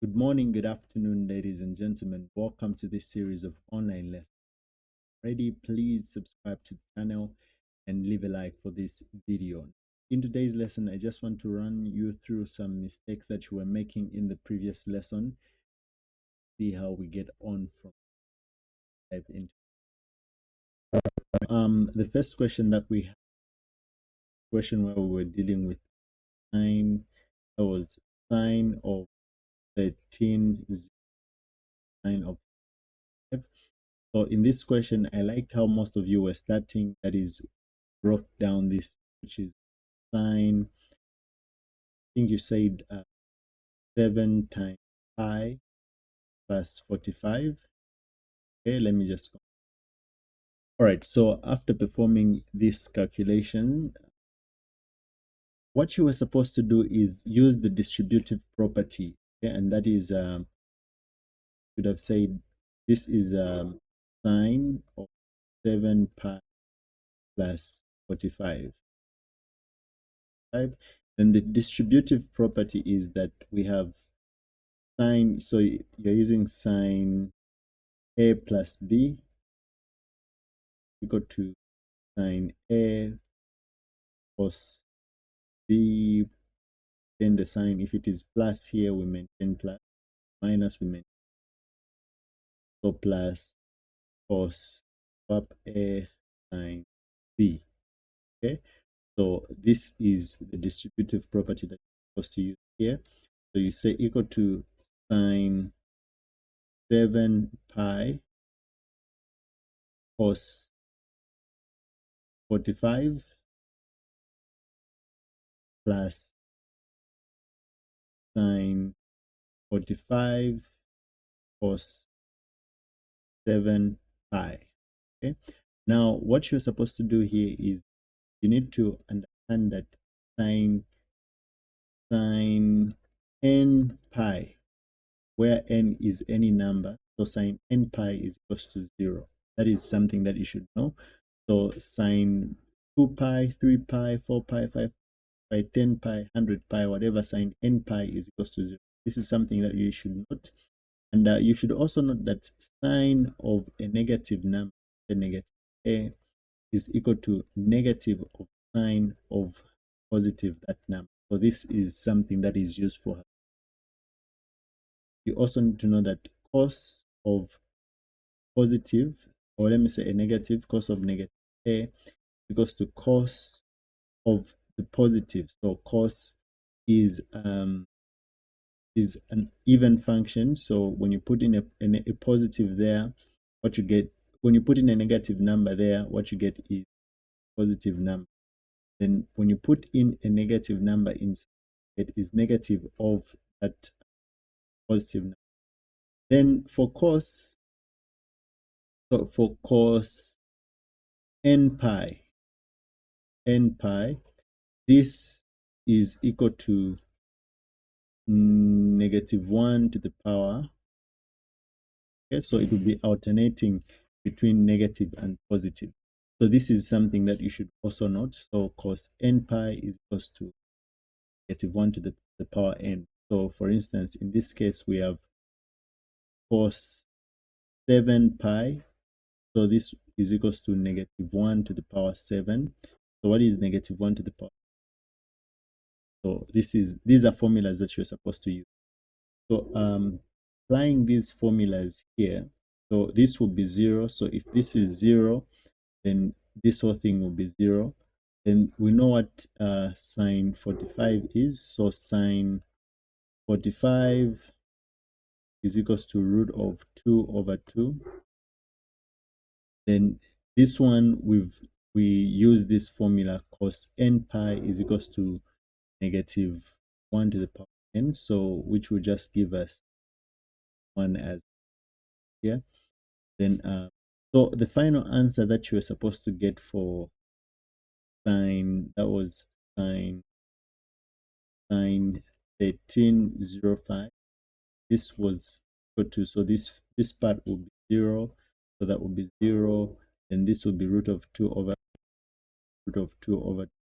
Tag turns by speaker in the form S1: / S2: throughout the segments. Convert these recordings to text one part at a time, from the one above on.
S1: Good morning, good afternoon, ladies and gentlemen. Welcome to this series of online lessons. Ready? Please subscribe to the channel and leave a like for this video. In today's lesson, I just want to run you through some mistakes that you were making in the previous lesson. See how we get on from dive into. The first question that we have, question where we were dealing with sine, that was sine of 13 is sine of 5. So in this question, I liked how most of you were starting, that is, broke down this, which is sine, I think you said 7 times pi plus 45. Okay, let me just go. All right, so after performing this calculation, what you were supposed to do is use the distributive property. Okay, and that is, should have said this is sine of 7 pi plus 45. Then the distributive property is that we have sine, so you're using sine a plus b equal to sine a cos b. Then the sign, if it is plus here, we maintain plus, minus we maintain, so plus cos swap a sine b. Okay, so this is the distributive property that you're supposed to use here. So you say equal to sine 7 pi cos 45 plus sine 45 cos 7 pi. Okay, now what you're supposed to do here is you need to understand that sine n pi, where n is any number, so sine n pi is equals to 0. That is something that you should know. So sine 2 pi, 3 pi, 4 pi, 5 pi, 10 pi, 100 pi, whatever, sine n pi is equals to 0. This is something that you should note. And you should also note that sine of a negative number, the negative a, is equal to negative of sine of positive that number. So this is something that is useful. You also need to know that cos of positive, or let me say a negative, cos of negative a equals to cos of the positive. So cos is an even function. So when you put in a positive there, what you get, when you put in a negative number there, what you get is positive number. Then when you put in a negative number inside, it is negative of that positive number. Then for cos, so for cos n pi, this is equal to negative 1 to the power. Okay, so it will be alternating between negative and positive. So this is something that you should also note. So cos n pi is equals to negative 1 to the power n. So for instance, in this case, we have cos 7 pi. So this is equals to negative 1 to the power 7. So what is negative 1 to the power? So these are formulas that you're supposed to use. So applying these formulas here, so this will be 0. So if this is 0, then this whole thing will be 0. Then we know what sine 45 is. So sine 45 is equals to root of 2 over 2. Then this one, we use this formula, cos n pi is equals to negative 1 to the power n, so which will just give us 1 as here. Then so the final answer that you were supposed to get for sine, that was sine 1305, this was equal to, so this part will be 0, so that will be 0. Then this will be root of 2 over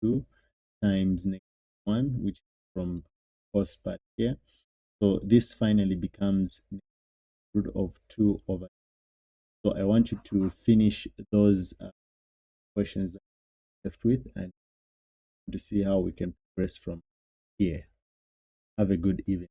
S1: 2 times negative 1, which is from cos part here. So this finally becomes root of 2 over. So I want you to finish those questions that I'm left with and to see how we can progress from here. Have a good evening.